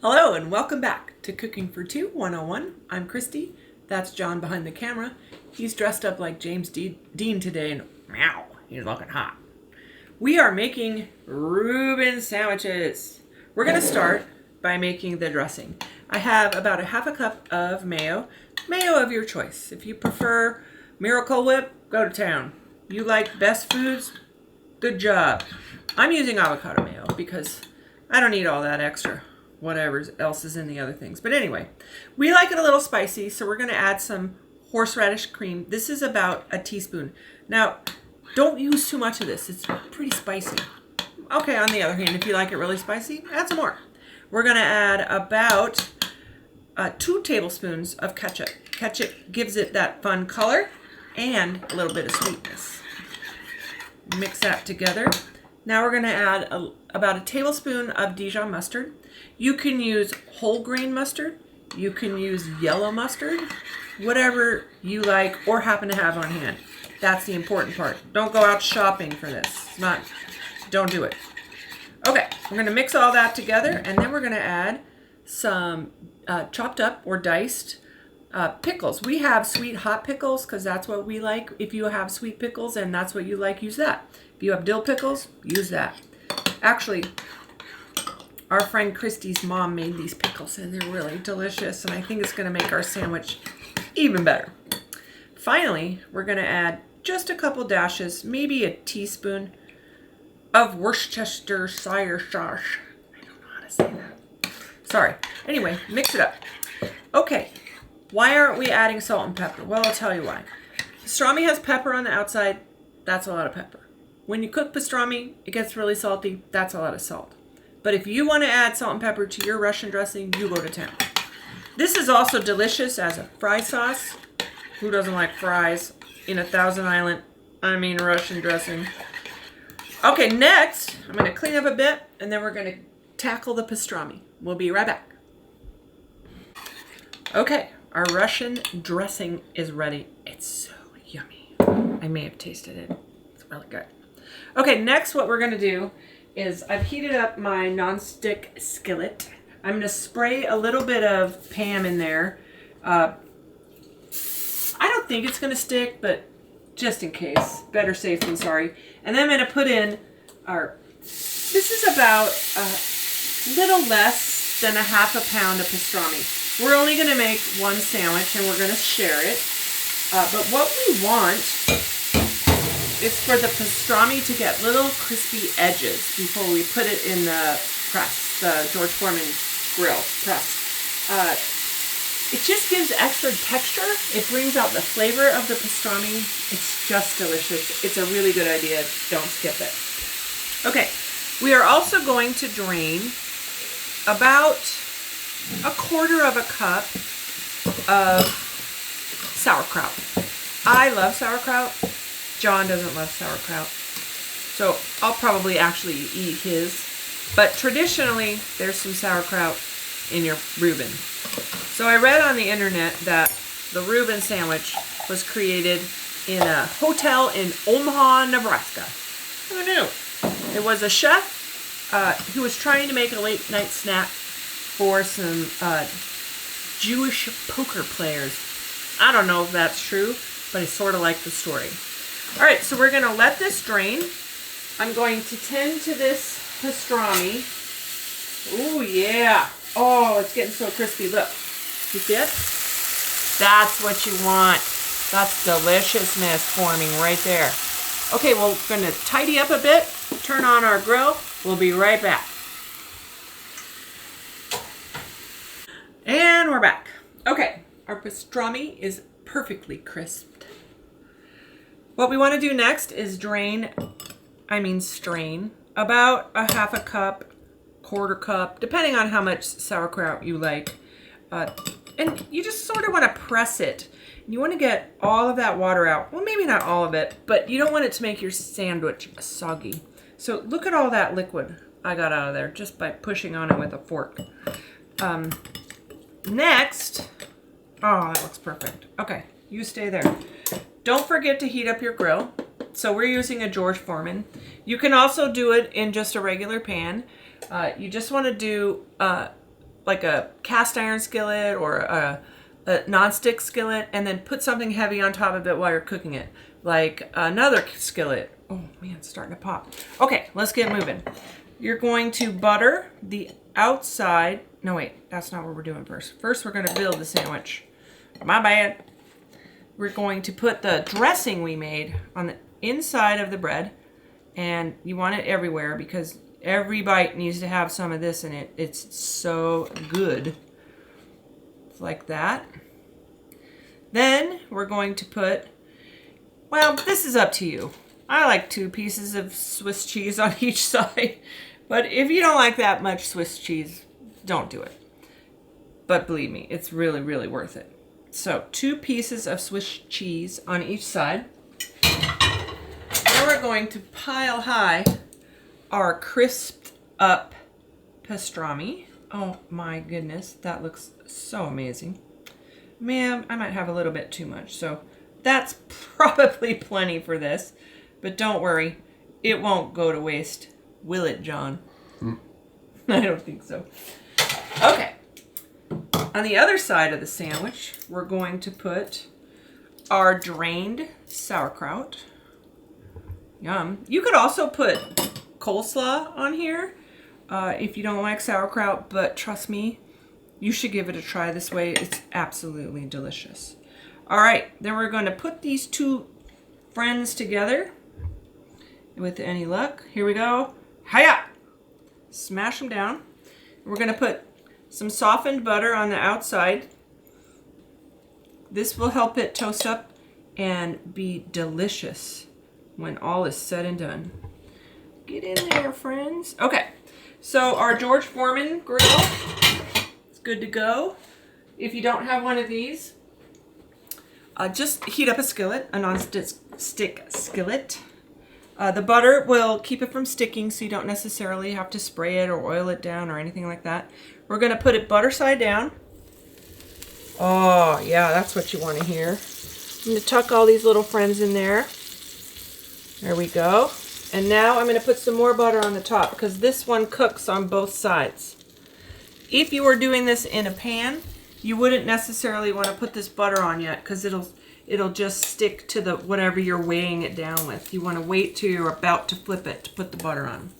Hello and welcome back to Cooking for Two 101. I'm Christy. That's John behind the camera. He's dressed up like James Dean today and meow, he's looking hot. We are making Reuben sandwiches. We're going to start by making the dressing. I have about a half a cup of mayo of your choice. If you prefer Miracle Whip, go to town. You like Best Foods, good job. I'm using avocado mayo because I don't need all that extra whatever else is in the other things. But anyway, we like it a little spicy, so we're going to add some horseradish cream. This is about a teaspoon. Now, don't use too much of this. It's pretty spicy. Okay, on the other hand, if you like it really spicy, add some more. We're going to add about 2 tablespoons of ketchup. Ketchup gives it that fun color and a little bit of sweetness. Mix that together. Now we're going to add about a tablespoon of Dijon mustard. You can use whole grain mustard. You can use yellow mustard. Whatever you like or happen to have on hand. That's the important part. Don't go out shopping for this. Don't do it. Okay, we're going to mix all that together, and then we're going to add some chopped up or diced pickles. We have sweet hot pickles because that's what we like. If you have sweet pickles and that's what you like, use that. If you have dill pickles, use that. Actually, our friend Christy's mom made these pickles and they're really delicious, and I think it's going to make our sandwich even better. Finally, we're going to add just a couple dashes, maybe a teaspoon of Worcestershire sauce. I don't know how to say that. Sorry. Anyway, mix it up. Okay, why aren't we adding salt and pepper? Well, I'll tell you why. Pastrami has pepper on the outside. That's a lot of pepper. When you cook pastrami, it gets really salty. That's a lot of salt. But if you want to add salt and pepper to your Russian dressing, you go to town. This is also delicious as a fry sauce. Who doesn't like fries in a Thousand Island, Russian dressing? Okay, next, I'm going to clean up a bit, and then we're going to tackle the pastrami. We'll be right back. Okay, our Russian dressing is ready. It's so yummy. I may have tasted it. It's really good. Okay, next what we're going to do is I've heated up my non-stick skillet. I'm going to spray a little bit of Pam in there. I don't think it's going to stick, but just in case. Better safe than sorry. And then I'm going to put in this is about a little less than a half a pound of pastrami. We're only going to make one sandwich and we're going to share it. But what we want is for the pastrami to get little crispy edges before we put it in the press, the George Foreman grill press. It just gives extra texture. It brings out the flavor of the pastrami. It's just delicious. It's a really good idea. Don't skip it. Okay, we are also going to drain about a quarter of a cup of sauerkraut. I love sauerkraut. John doesn't love sauerkraut, so I'll probably actually eat his. But traditionally, there's some sauerkraut in your Reuben. So I read on the internet that the Reuben sandwich was created in a hotel in Omaha, Nebraska. Who knew? It was a chef who was trying to make a late night snack for some Jewish poker players. I don't know if that's true, but I sort of like the story. All right, so we're going to let this drain. I'm going to tend to this pastrami. Oh, yeah. Oh, it's getting so crispy. Look. You see it? That's what you want. That's deliciousness forming right there. Okay, well, we're going to tidy up a bit, turn on our grill. We'll be right back. And we're back. Okay, our pastrami is perfectly crisped. What we want to do next is strain about a half a cup, quarter cup, depending on how much sauerkraut you like. And you just sort of want to press it. You want to get all of that water out. Well, maybe not all of it, but you don't want it to make your sandwich soggy. So look at all that liquid I got out of there just by pushing on it with a fork. Next, oh, that looks perfect. Okay, you stay there. Don't forget to heat up your grill. So we're using a George Foreman. You can also do it in just a regular pan. You just want to do like a cast iron skillet or a non-stick skillet, and then put something heavy on top of it while you're cooking it, like another skillet. Oh man, it's starting to pop. Okay, let's get moving. You're going to butter the outside. No, wait, that's not what we're doing first. First, we're going to build the sandwich. My bad. We're going to put the dressing we made on the inside of the bread, and you want it everywhere because every bite needs to have some of this in it. It's so good. Like that. Then we're going to put, well, this is up to you. I like 2 pieces of Swiss cheese on each side, but if you don't like that much Swiss cheese, don't do it. But believe me, it's really, really worth it. So 2 pieces of Swiss cheese on each side. Then we're going to pile high our crisped up pastrami. Oh my goodness, that looks so amazing. Man, I might have a little bit too much, so that's probably plenty for this. But don't worry, it won't go to waste. Will it, John? I don't think so. Okay. On the other side of the sandwich, we're going to put our drained sauerkraut. Yum. You could also put coleslaw on here if you don't like sauerkraut, but trust me, you should give it a try this way. It's absolutely delicious. All right, then we're going to put these 2 friends together with any luck. Here we go. Hiya! Smash them down. We're going to put some softened butter on the outside. This will help it toast up and be delicious when all is said and done. Get in there, friends. Okay, so our George Foreman grill is good to go. If you don't have one of these, just heat up a skillet, a non-stick skillet. The butter will keep it from sticking, so you don't necessarily have to spray it or oil it down or anything like that. We're going to put it butter side down. Oh, yeah, that's what you want to hear. I'm going to tuck all these little friends in there. There we go. And now I'm going to put some more butter on the top because this one cooks on both sides. If you were doing this in a pan, you wouldn't necessarily want to put this butter on yet because it'll just stick to the whatever you're weighing it down with. You want to wait till you're about to flip it to put the butter on.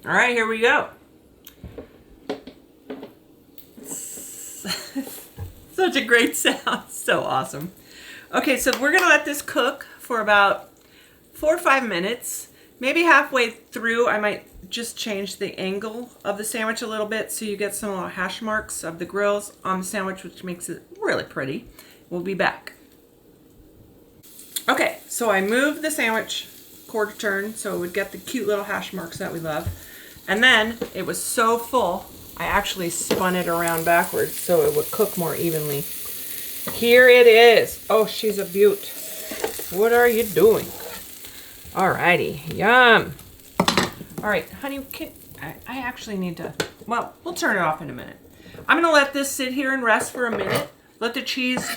All right, here we go. Such a great sound. So awesome. Okay, so we're going to let this cook for about 4 or 5 minutes. Maybe halfway through, I might just change the angle of the sandwich a little bit so you get some little hash marks of the grills on the sandwich, which makes it really pretty. We'll be back. Okay, so I moved the sandwich quarter turn so it would get the cute little hash marks that we love. And then it was so full, I actually spun it around backwards so it would cook more evenly. Here it is. Oh, she's a beaut. What are you doing? Alrighty, yum. All right, honey, I actually need to, well, we'll turn it off in a minute. I'm gonna let this sit here and rest for a minute. Let the cheese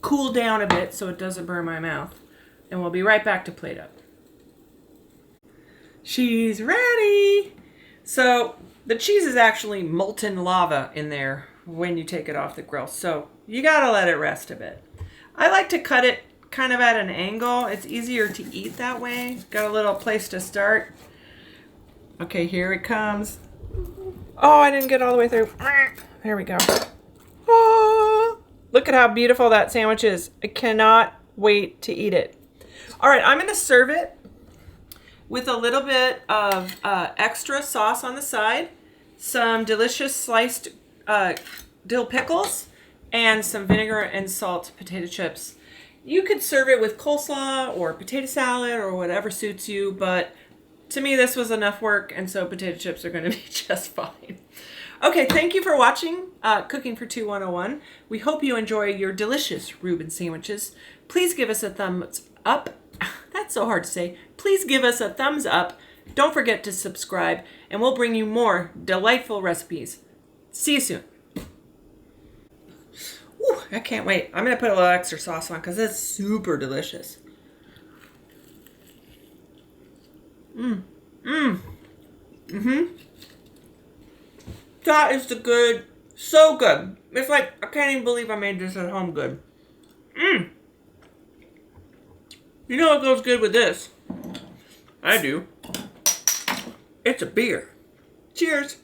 cool down a bit so it doesn't burn my mouth. And we'll be right back to plate up. She's ready. So the cheese is actually molten lava in there when you take it off the grill. So you gotta let it rest a bit. I like to cut it kind of at an angle. It's easier to eat that way. Got a little place to start. Okay, here it comes. Oh, I didn't get all the way through. There we go. Oh, look at how beautiful that sandwich is. I cannot wait to eat it. All right, I'm going to serve it with a little bit of extra sauce on the side, some delicious sliced dill pickles, and some vinegar and salt potato chips. You could serve it with coleslaw or potato salad or whatever suits you, but to me this was enough work, and so potato chips are going to be just fine. Okay, thank you for watching Cooking for Two 101. We hope you enjoy your delicious Reuben sandwiches. Please give us a thumbs up. That's so hard to say. Please give us a thumbs up. Don't forget to subscribe, and we'll bring you more delightful recipes. See you soon. Ooh, I can't wait. I'm going to put a little extra sauce on because it's super delicious. That is the good. So good. It's like, I can't even believe I made this at home good. Mmm. You know what goes good with this? I do. It's a beer. Cheers.